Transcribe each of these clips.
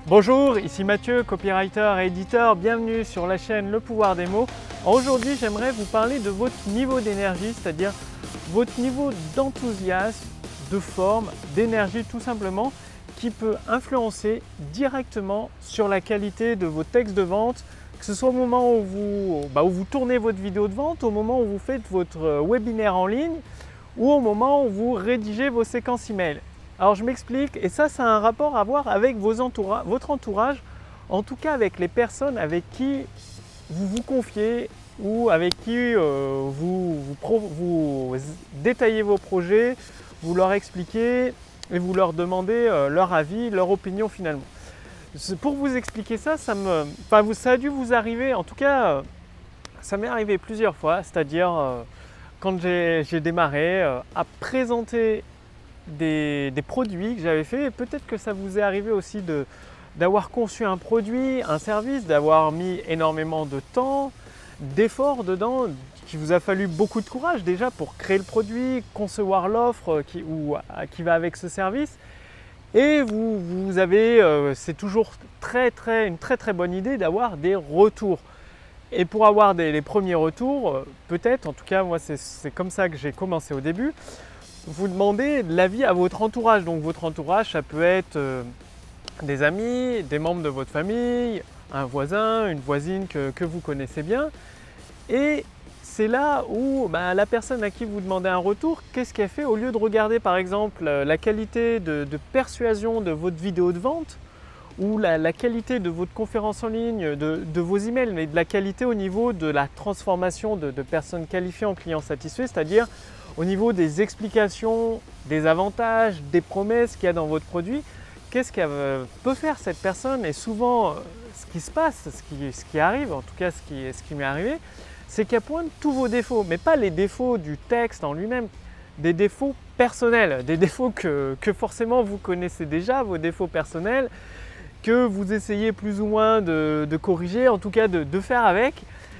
Bonjour, ici Mathieu, copywriter et éditeur. Bienvenue sur la chaîne Le Pouvoir des mots. Aujourd'hui, j'aimerais vous parler de votre niveau d'énergie, c'est-à-dire votre niveau d'enthousiasme, de forme, d'énergie tout simplement, qui peut influencer directement sur la qualité de vos textes de vente, que ce soit au moment où vous tournez votre vidéo de vente, au moment où vous faites votre webinaire en ligne ou au moment où vous rédigez vos séquences email. Alors je m'explique, et ça a un rapport à voir avec votre entourage, en tout cas avec les personnes avec qui vous vous confiez ou avec qui vous détaillez vos projets, vous leur expliquez et vous leur demandez leur avis, leur opinion finalement. Pour vous expliquer ça, ça a dû vous arriver, en tout cas ça m'est arrivé plusieurs fois, c'est-à-dire quand j'ai démarré à présenter des produits que j'avais fait, et peut-être que ça vous est arrivé aussi d'avoir conçu un produit, un service, d'avoir mis énormément de temps, d'efforts dedans, qu'il vous a fallu beaucoup de courage déjà pour créer le produit, concevoir l'offre qui va avec ce service. Et vous avez, c'est toujours une très bonne idée d'avoir des retours. Et pour avoir les premiers retours, peut-être, en tout cas moi c'est comme ça que j'ai commencé au début, vous demandez l'avis à votre entourage. Donc votre entourage, ça peut être des amis, des membres de votre famille, un voisin, une voisine que vous connaissez bien. Et c'est là où la personne à qui vous demandez un retour, qu'est-ce qu'elle fait? Au lieu de regarder par exemple la qualité de persuasion de votre vidéo de vente ou la qualité de votre conférence en ligne, de vos emails, mais de la qualité au niveau de la transformation de personnes qualifiées en clients satisfaits, c'est-à-dire au niveau des explications, des avantages, des promesses qu'il y a dans votre produit, qu'est-ce qu'elle peut faire cette personne? Et souvent, ce qui se passe, ce qui arrive, en tout cas ce qui m'est arrivé, c'est qu'elle pointe tous vos défauts, mais pas les défauts du texte en lui-même, des défauts personnels, des défauts que forcément vous connaissez déjà, vos défauts personnels, que vous essayez plus ou moins de corriger, en tout cas de faire avec.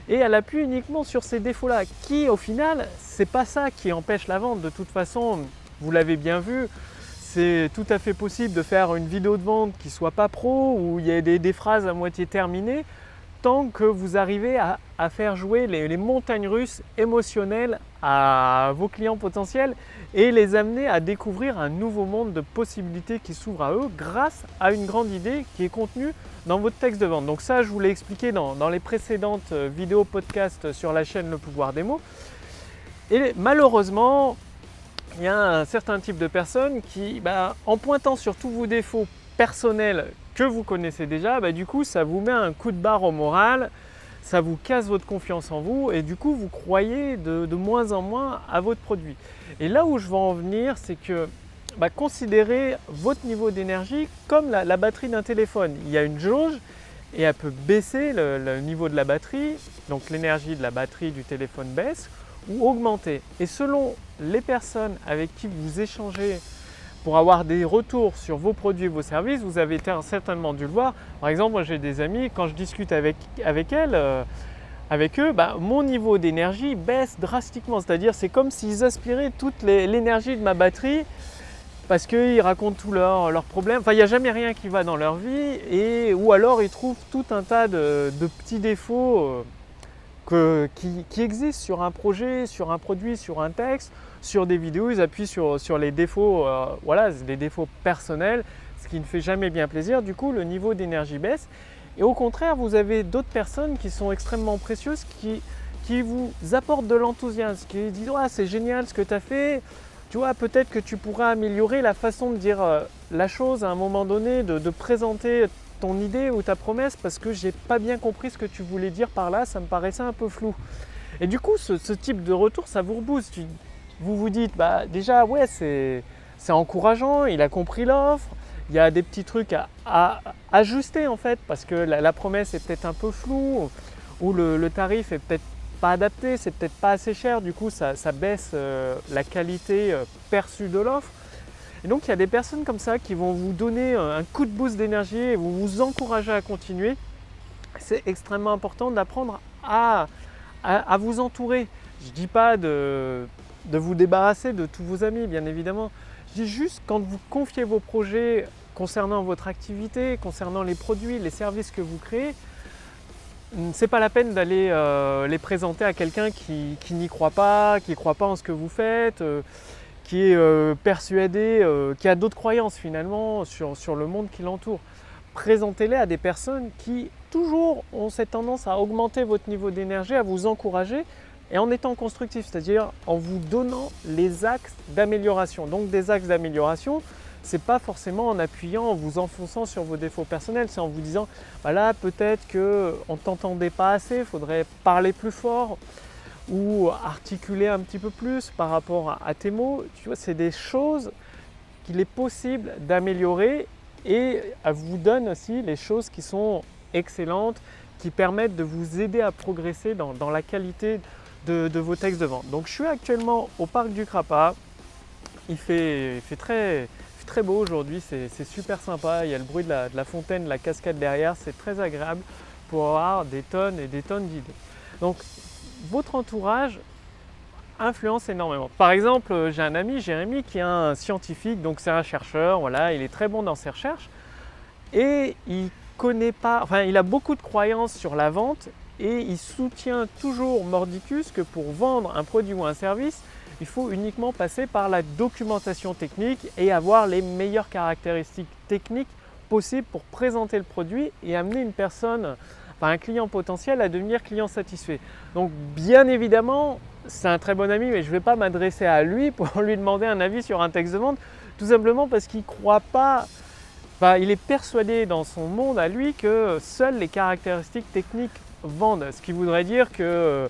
Et elle appuie uniquement sur ces défauts-là, qui au final, c'est pas ça qui empêche la vente. De toute façon, vous l'avez bien vu, c'est tout à fait possible de faire une vidéo de vente qui soit pas pro, où il y a des phrases à moitié terminées, tant que vous arrivez à faire jouer les montagnes russes émotionnelles à vos clients potentiels et les amener à découvrir un nouveau monde de possibilités qui s'ouvre à eux grâce à une grande idée qui est contenue dans votre texte de vente. Donc ça, je vous l'ai expliqué dans les précédentes vidéos podcast sur la chaîne Le Pouvoir des mots. Et malheureusement, il y a un certain type de personnes qui, en pointant sur tous vos défauts personnels que vous connaissez déjà, du coup, ça vous met un coup de barre au moral, ça vous casse votre confiance en vous et du coup, vous croyez de moins en moins à votre produit. Et là où je veux en venir, c'est que considérez votre niveau d'énergie comme la batterie d'un téléphone. Il y a une jauge et elle peut baisser le niveau de la batterie, donc l'énergie de la batterie du téléphone baisse ou augmenter. Et selon les personnes avec qui vous échangez pour avoir des retours sur vos produits et vos services, vous avez certainement dû le voir. Par exemple, moi j'ai des amis, quand je discute avec eux, mon niveau d'énergie baisse drastiquement. C'est-à-dire c'est comme s'ils aspiraient toute l'énergie de ma batterie parce qu'ils racontent tous leurs problèmes. Enfin, il n'y a jamais rien qui va dans leur vie ou alors ils trouvent tout un tas de petits défauts qui existent sur un projet, sur un produit, sur un texte, sur des vidéos. Ils appuient sur les défauts, les défauts personnels, ce qui ne fait jamais bien plaisir. Du coup, le niveau d'énergie baisse. Et au contraire, vous avez d'autres personnes qui sont extrêmement précieuses, qui vous apportent de l'enthousiasme, qui disent « c'est génial ce que tu as fait ». Tu vois, peut-être que tu pourras améliorer la façon de dire la chose à un moment donné, de présenter ton idée ou ta promesse parce que j'ai pas bien compris ce que tu voulais dire par là, ça me paraissait un peu flou. Et du coup, ce type de retour, ça vous rebooste. Vous vous dites, déjà, ouais, c'est encourageant, il a compris l'offre, il y a des petits trucs à ajuster en fait parce que la promesse est peut-être un peu floue ou le tarif est peut-être pas adapté, c'est peut-être pas assez cher, du coup ça baisse la qualité perçue de l'offre. Et donc il y a des personnes comme ça qui vont vous donner un coup de boost d'énergie et vont vous encourager à continuer. C'est extrêmement important d'apprendre à vous entourer. Je ne dis pas de vous débarrasser de tous vos amis, bien évidemment. Je dis juste quand vous confiez vos projets concernant votre activité, concernant les produits, les services que vous créez, c'est pas la peine d'aller les présenter à quelqu'un qui n'y croit pas, qui ne croit pas en ce que vous faites, qui est persuadé, qui a d'autres croyances finalement sur le monde qui l'entoure. Présentez-les à des personnes qui toujours ont cette tendance à augmenter votre niveau d'énergie, à vous encourager et en étant constructif, c'est-à-dire en vous donnant les axes d'amélioration. Donc des axes d'amélioration, ce n'est pas forcément en appuyant, en vous enfonçant sur vos défauts personnels, c'est en vous disant voilà, peut-être qu'on ne t'entendait pas assez, il faudrait parler plus fort ou articuler un petit peu plus par rapport à tes mots. Tu vois, c'est des choses qu'il est possible d'améliorer et elle vous donne aussi les choses qui sont excellentes, qui permettent de vous aider à progresser dans la qualité de vos textes de vente. Donc je suis actuellement au parc du Crapa, il fait très beau aujourd'hui, c'est super sympa, il y a le bruit de la fontaine, de la cascade derrière, c'est très agréable pour avoir des tonnes et des tonnes d'idées. Donc votre entourage influence énormément. Par exemple, j'ai un ami, Jérémy, qui est un scientifique, donc c'est un chercheur, voilà, il est très bon dans ses recherches et il a beaucoup de croyances sur la vente et il soutient toujours mordicus que pour vendre un produit ou un service, il faut uniquement passer par la documentation technique et avoir les meilleures caractéristiques techniques possibles pour présenter le produit et amener une personne, un client potentiel à devenir client satisfait. Donc bien évidemment, c'est un très bon ami, mais je ne vais pas m'adresser à lui pour lui demander un avis sur un texte de vente, tout simplement parce qu'il ne croit pas, il est persuadé dans son monde à lui que seules les caractéristiques techniques vendent. Ce qui voudrait dire que,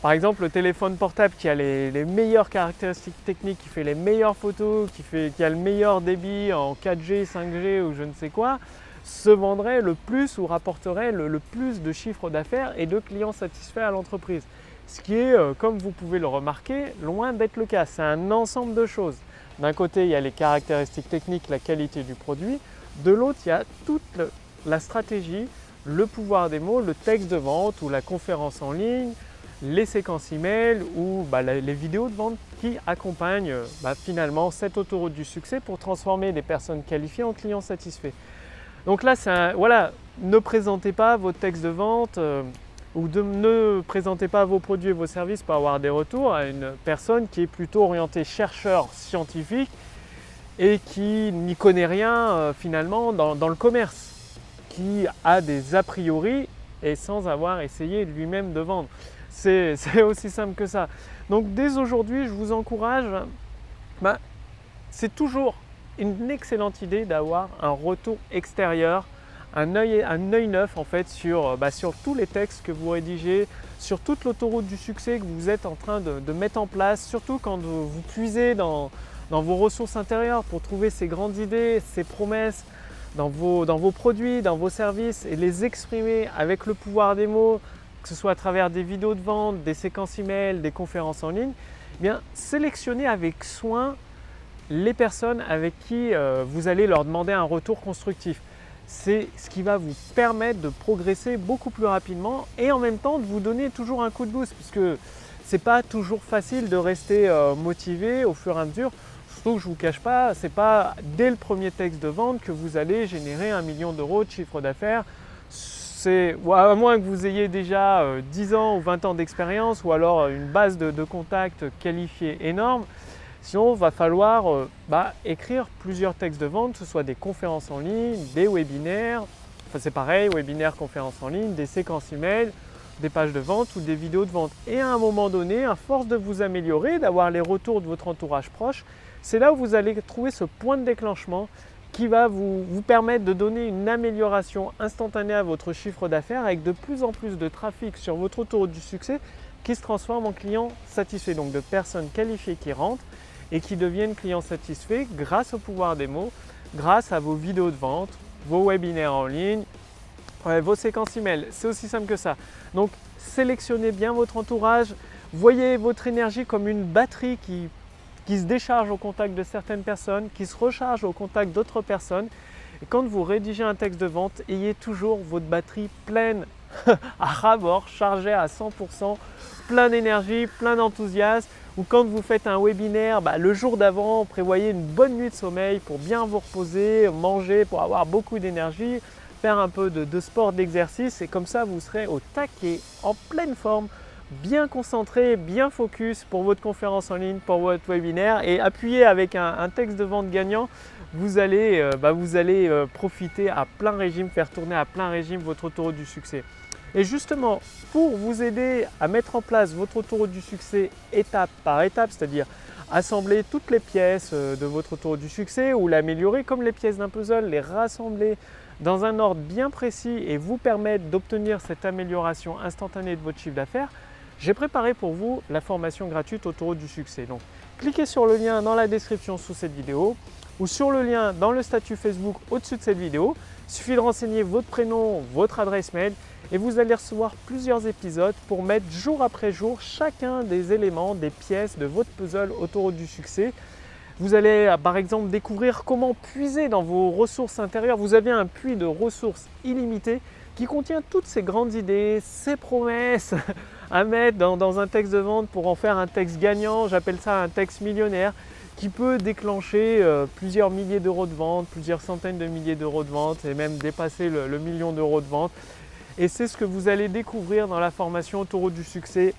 par exemple, le téléphone portable qui a les meilleures caractéristiques techniques, qui fait les meilleures photos, qui a le meilleur débit en 4G, 5G ou je ne sais quoi, se vendrait le plus ou rapporterait le plus de chiffre d'affaires et de clients satisfaits à l'entreprise. Ce qui est, comme vous pouvez le remarquer, loin d'être le cas. C'est un ensemble de choses. D'un côté, il y a les caractéristiques techniques, la qualité du produit. De l'autre, il y a toute la stratégie, le pouvoir des mots, le texte de vente ou la conférence en ligne, les séquences email ou les vidéos de vente qui accompagnent finalement cette autoroute du succès pour transformer des personnes qualifiées en clients satisfaits. Donc là, ne présentez pas vos textes de vente ne présentez pas vos produits et vos services pour avoir des retours à une personne qui est plutôt orientée chercheur scientifique et qui n'y connaît rien finalement dans le commerce, qui a des a priori et sans avoir essayé lui-même de vendre. C'est aussi simple que ça. Donc dès aujourd'hui, je vous encourage, c'est toujours une excellente idée d'avoir un retour extérieur, un œil neuf en fait sur tous les textes que vous rédigez, sur toute l'autoroute du succès que vous êtes en train de mettre en place, surtout quand vous puisez dans vos ressources intérieures pour trouver ces grandes idées, ces promesses dans vos produits, dans vos services et les exprimer avec le pouvoir des mots, que ce soit à travers des vidéos de vente, des séquences email, des conférences en ligne. Eh bien, sélectionnez avec soin les personnes avec qui vous allez leur demander un retour constructif. C'est ce qui va vous permettre de progresser beaucoup plus rapidement et en même temps de vous donner toujours un coup de boost puisque ce n'est pas toujours facile de rester motivé au fur et à mesure. Surtout que je ne vous cache pas, ce n'est pas dès le premier texte de vente que vous allez générer 1 million d'euros de chiffre d'affaires. À moins que vous ayez déjà 10 ans ou 20 ans d'expérience ou alors une base de contacts qualifiée énorme. Sinon, il va falloir écrire plusieurs textes de vente, que ce soit des conférences en ligne, des webinaires, enfin c'est pareil, webinaires, conférences en ligne, des séquences email, des pages de vente ou des vidéos de vente. Et à un moment donné, à force de vous améliorer, d'avoir les retours de votre entourage proche, c'est là où vous allez trouver ce point de déclenchement qui va vous permettre de donner une amélioration instantanée à votre chiffre d'affaires avec de plus en plus de trafic sur votre autoroute du succès qui se transforme en clients satisfaits, donc de personnes qualifiées qui rentrent et qui deviennent clients satisfaits grâce au pouvoir des mots, grâce à vos vidéos de vente, vos webinaires en ligne, vos séquences email. C'est aussi simple que ça. Donc sélectionnez bien votre entourage, voyez votre énergie comme une batterie qui se décharge au contact de certaines personnes, qui se recharge au contact d'autres personnes. Et quand vous rédigez un texte de vente, ayez toujours votre batterie pleine à ras-bord, chargée à 100%, plein d'énergie, plein d'enthousiasme. ou quand vous faites un webinaire, le jour d'avant, prévoyez une bonne nuit de sommeil pour bien vous reposer, manger pour avoir beaucoup d'énergie, faire un peu de sport, d'exercice et comme ça vous serez au taquet, en pleine forme, bien concentré, bien focus pour votre conférence en ligne, pour votre webinaire et appuyé avec un texte de vente gagnant, vous allez profiter à plein régime, faire tourner à plein régime votre autoroute du succès. Et justement, pour vous aider à mettre en place votre autoroute du succès étape par étape, c'est-à-dire assembler toutes les pièces de votre autoroute du succès ou l'améliorer comme les pièces d'un puzzle, les rassembler dans un ordre bien précis et vous permettre d'obtenir cette amélioration instantanée de votre chiffre d'affaires, j'ai préparé pour vous la formation gratuite autoroute du succès. Donc, cliquez sur le lien dans la description sous cette vidéo ou sur le lien dans le statut Facebook au-dessus de cette vidéo. Il suffit de renseigner votre prénom, votre adresse mail et vous allez recevoir plusieurs épisodes pour mettre jour après jour chacun des éléments, des pièces de votre puzzle autoroute du succès. Vous allez par exemple découvrir comment puiser dans vos ressources intérieures. Vous avez un puits de ressources illimité qui contient toutes ces grandes idées, ces promesses à mettre dans un texte de vente pour en faire un texte gagnant. J'appelle ça un texte millionnaire qui peut déclencher plusieurs milliers d'euros de vente, plusieurs centaines de milliers d'euros de vente et même dépasser le million d'euros de vente. Et c'est ce que vous allez découvrir dans la formation autoroute du succès.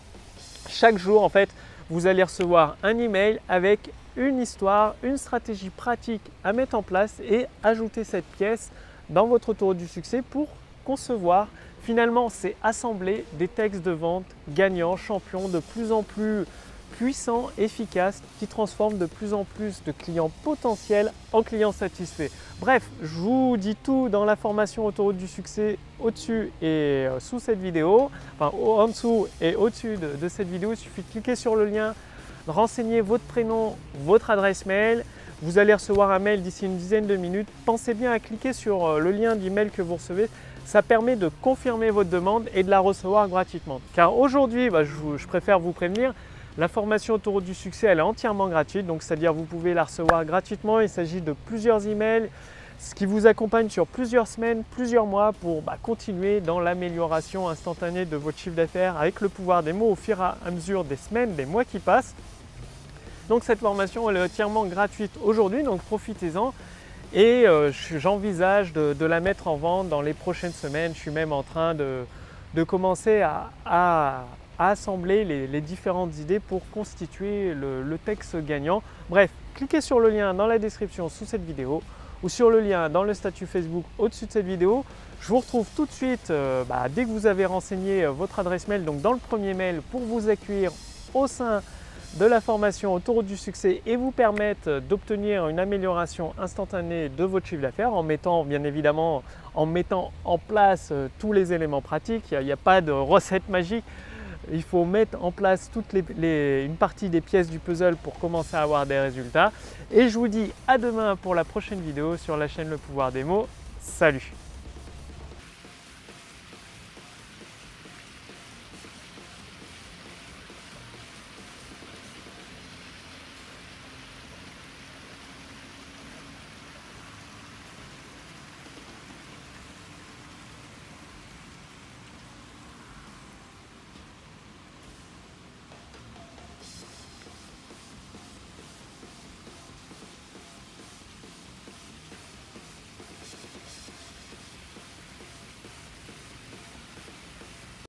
Chaque jour, en fait, vous allez recevoir un email avec une histoire, une stratégie pratique à mettre en place et ajouter cette pièce dans votre autoroute du succès pour concevoir. Finalement, c'est assembler des textes de vente gagnants, champions, de plus en plus puissants, efficaces, qui transforment de plus en plus de clients potentiels en clients satisfaits. Bref, je vous dis tout dans la formation autoroute du succès au-dessus et sous cette vidéo, enfin en dessous et au-dessus de cette vidéo. Il suffit de cliquer sur le lien, de renseigner votre prénom, votre adresse mail. Vous allez recevoir un mail d'ici une dizaine de minutes. Pensez bien à cliquer sur le lien d'email que vous recevez. Ça permet de confirmer votre demande et de la recevoir gratuitement. Car aujourd'hui, je préfère vous prévenir, la formation autoroute du succès, elle est entièrement gratuite. Donc, c'est-à-dire vous pouvez la recevoir gratuitement. Il s'agit de plusieurs emails, ce qui vous accompagne sur plusieurs semaines, plusieurs mois pour continuer dans l'amélioration instantanée de votre chiffre d'affaires avec le pouvoir des mots au fur et à mesure des semaines, des mois qui passent. Donc, cette formation, elle est entièrement gratuite aujourd'hui. Donc, profitez-en. Et j'envisage de la mettre en vente dans les prochaines semaines. Je suis même en train de commencer à assembler les différentes idées pour constituer le texte gagnant. Bref, cliquez sur le lien dans la description sous cette vidéo ou sur le lien dans le statut Facebook au-dessus de cette vidéo. Je vous retrouve tout de suite dès que vous avez renseigné votre adresse mail, donc dans le premier mail, pour vous accueillir au sein de la formation autoroute du succès et vous permettre d'obtenir une amélioration instantanée de votre chiffre d'affaires en mettant bien évidemment en place tous les éléments pratiques. Il n'y a pas de recette magique. Il faut mettre en place une partie des pièces du puzzle pour commencer à avoir des résultats. Et je vous dis à demain pour la prochaine vidéo sur la chaîne Le Pouvoir des Mots. Salut!